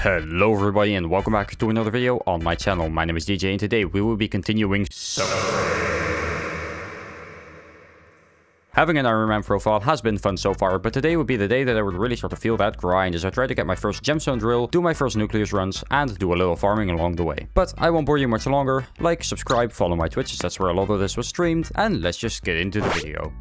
Hello everybody and welcome back to another video on my channel. My name is DJ and today we will be continuing Having an Ironman profile has been fun so far, but today would be the day that I would really start to feel that grind as I try to get my first gemstone drill, do my first nucleus runs, and do a little farming along the way. But I won't bore you much longer. Like, subscribe, follow my Twitch, as that's where a lot of this was streamed, and let's just get into the video.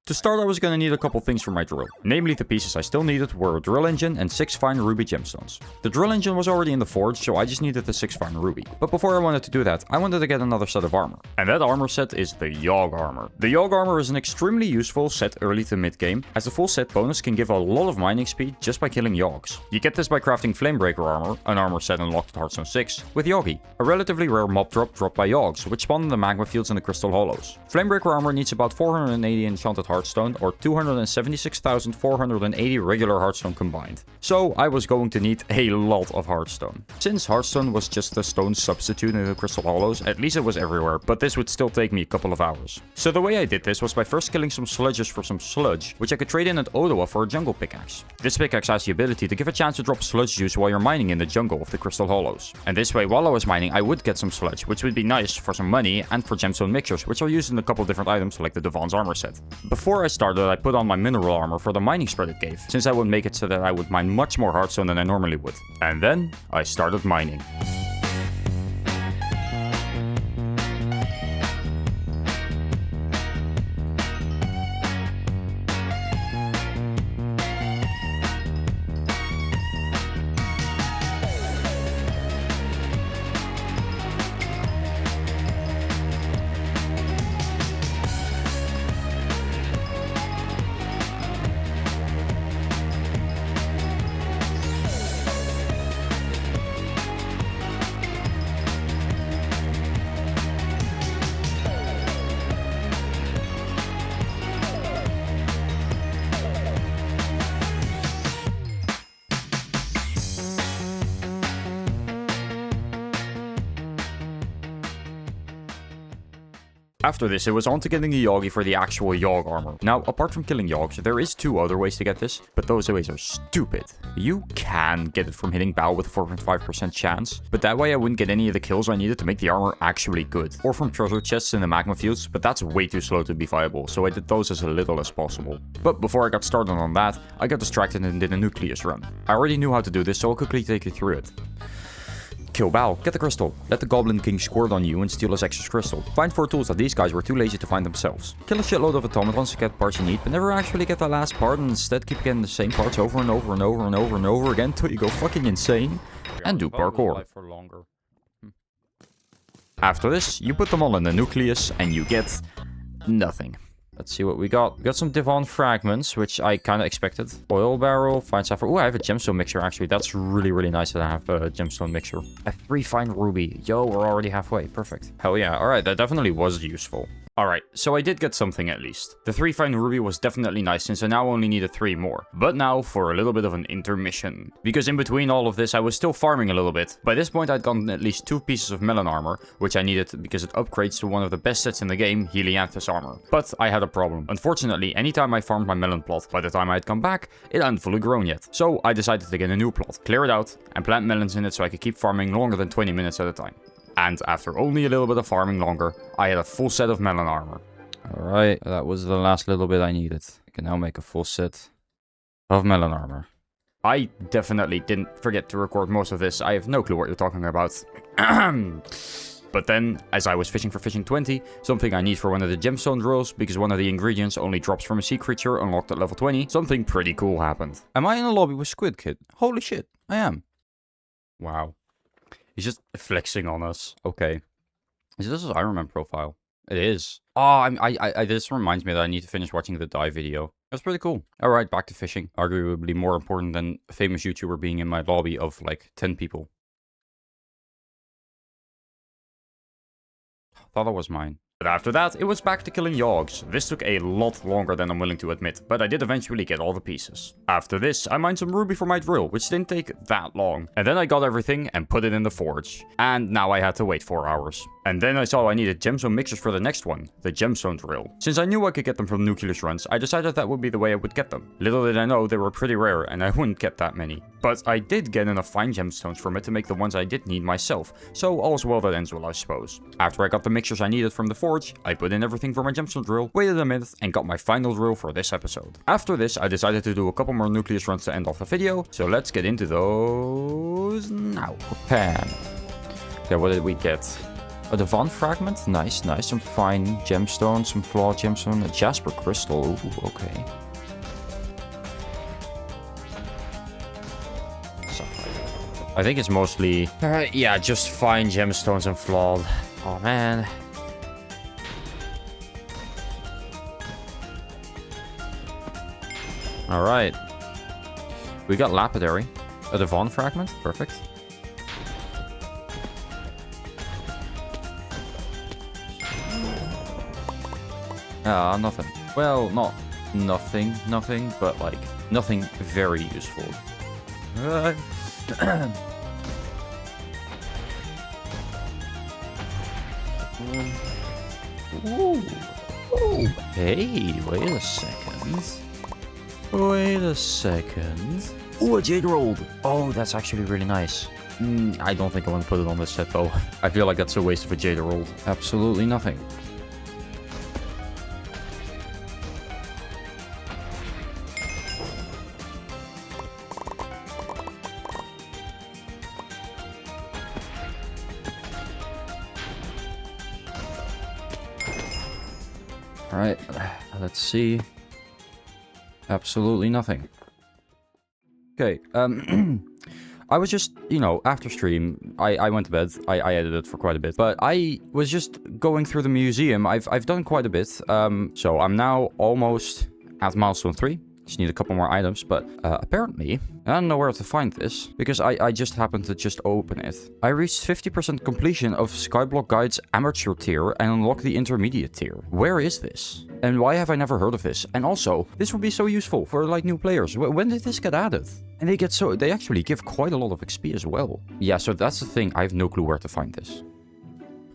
To start, I was going to need a couple things for my drill. Namely, the pieces I still needed were a drill engine and 6 fine ruby gemstones. The drill engine was already in the forge, so I just needed the 6 fine ruby. But before I wanted to do that, I wanted to get another set of armor. And that armor set is the Yogg armor. The Yogg armor is an extremely useful set early to mid game, as the full set bonus can give a lot of mining speed just by killing Yoggs. You get this by crafting Flamebreaker armor, an armor set unlocked at Hearthstone 6, with Yoggi, a relatively rare mob drop dropped by Yoggs, which spawn in the magma fields and the crystal hollows. Flamebreaker armor needs about 480 enchanted Hearthstone, or 276,480 regular Hearthstone combined. So I was going to need a lot of Hearthstone. Since Hearthstone was just the stone substitute in the crystal hollows, at least it was everywhere, but this would still take me a couple of hours. So the way I did this was by first killing some sludges for some sludge, which I could trade in at Odoa for a jungle pickaxe. This pickaxe has the ability to give a chance to drop sludge juice while you're mining in the jungle of the crystal hollows. And this way, while I was mining, I would get some sludge, which would be nice for some money and for gemstone mixtures, which are used in a couple different items like the Devon's armor set. Before I started, I put on my mineral armor for the mining spread it gave, since I would make it so that I would mine much more Hearthstone than I normally would. And then I started mining. After this, it was on to getting a Yoggi for the actual Yogg armor. Now, apart from killing Yoggs, there is 2 other ways to get this, but those ways are stupid. You can get it from hitting Bow with a 4.5% chance, but that way I wouldn't get any of the kills I needed to make the armor actually good. Or from treasure chests in the magma fields, but that's way too slow to be viable, so I did those as little as possible. But before I got started on that, I got distracted and did a nucleus run. I already knew how to do this, so I'll quickly take you through it. Kill Bao, get the crystal, let the Goblin King squirt on you and steal his extra crystal. Find 4 tools that these guys were too lazy to find themselves. Kill a shitload of automatons to get parts you need, but never actually get the last part and instead keep getting the same parts over and over and over and over and over again till you go fucking insane. And do parkour. After this, you put them all in the nucleus and you get nothing. Let's see what we got. We got some Devon fragments, which I kind of expected. Oil barrel, fine sapphire. Oh, I have a gemstone mixer, actually. That's really nice that I have a gemstone mixer. A 3 fine ruby. Yo, we're already halfway. Perfect. Hell yeah. All right, that definitely was useful. Alright, so I did get something at least. The 3 fine ruby was definitely nice since I now only needed 3 more. But now for a little bit of an intermission. Because in between all of this I was still farming a little bit. By this point I'd gotten at least 2 pieces of melon armor, which I needed because it upgrades to one of the best sets in the game, Helianthus armor. But I had a problem. Unfortunately, anytime I farmed my melon plot, by the time I had come back, it hadn't fully grown yet. So I decided to get a new plot, clear it out, and plant melons in it so I could keep farming longer than 20 minutes at a time. And after only a little bit of farming longer, I had a full set of melon armor. Alright, that was the last little bit I needed. I can now make a full set of melon armor. I definitely didn't forget to record most of this. I have no clue what you're talking about. But then, as I was fishing for fishing 20, something I need for one of the gemstone drills, because one of the ingredients only drops from a sea creature unlocked at level 20, something pretty cool happened. Am I in a lobby with Squid Kid? Holy shit, I am. Wow. He's just flexing on us. Okay. Is this his Ironman profile? It is. Oh, this reminds me that I need to finish watching the dive video. That's pretty cool. Alright, back to fishing. Arguably more important than a famous YouTuber being in my lobby of like 10 people. Thought that was mine. But after that, it was back to killing yogs. This took a lot longer than I'm willing to admit, but I did eventually get all the pieces. After this, I mined some ruby for my drill, which didn't take that long. And then I got everything and put it in the forge. And now I had to wait 4 hours. And then I saw I needed gemstone mixers for the next one, the gemstone drill. Since I knew I could get them from nucleus runs, I decided that would be the way I would get them. Little did I know they were pretty rare and I wouldn't get that many. But I did get enough fine gemstones from it to make the ones I did need myself, so all's well that ends well, I suppose. After I got the mixtures I needed from the forge, I put in everything for my gemstone drill, waited a minute, and got my final drill for this episode. After this, I decided to do a couple more nucleus runs to end off the video, so let's get into those now. Pan. Okay, what did we get? A Devon fragment? Nice, nice. Some fine gemstone, some flawed gemstone, a jasper crystal. Ooh, okay. I think it's mostly, yeah, just fine gemstones and flawed. Oh, man. Alright. We got lapidary. A Devon fragment. Perfect. Ah, nothing. Well, not nothing, but like, nothing very useful. Ooh. Ooh. Hey, wait a second. Wait a second. Ooh, a jade rolled. Oh, that's actually really nice. I don't think I want to put it on this set though. I feel like that's a waste of a jade rolled. Absolutely nothing. Alright, let's see. Absolutely nothing. Okay, I was just, you know, after stream, I went to bed. I edited for quite a bit, but I was just going through the museum. I've done quite a bit. So I'm now almost at milestone 3. Just need a couple more items, but apparently, I don't know where to find this, because I just happened to just open it. I reached 50% completion of Skyblock Guide's amateur tier and unlocked the intermediate tier. Where is this? And why have I never heard of this? And also, this would be so useful for like new players. When did this get added? And they actually give quite a lot of XP as well. Yeah, so that's the thing. I have no clue where to find this.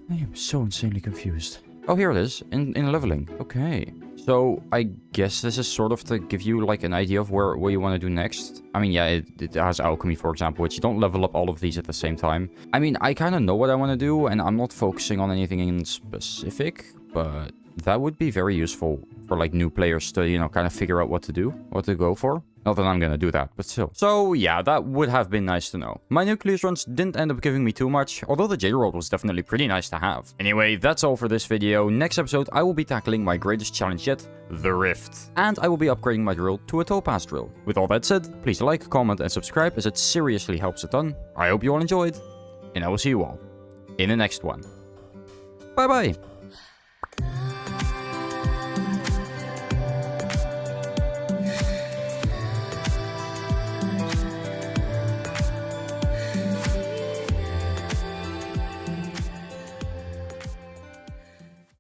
I am so insanely confused. Oh, here it is, in leveling. Okay. So, I guess this is sort of to give you, like, an idea of what you want to do next. I mean, yeah, it has alchemy, for example, which you don't level up all of these at the same time. I mean, I kind of know what I want to do, and I'm not focusing on anything in specific, but that would be very useful for, like, new players to, you know, kind of figure out what to do, what to go for. Not that I'm gonna do that, but still. So yeah, that would have been nice to know. My nucleus runs didn't end up giving me too much, although the J-Roll was definitely pretty nice to have. Anyway, that's all for this video. Next episode, I will be tackling my greatest challenge yet, the Rift. And I will be upgrading my drill to a topaz drill. With all that said, please like, comment, and subscribe as it seriously helps a ton. I hope you all enjoyed, and I will see you all in the next one. Bye bye!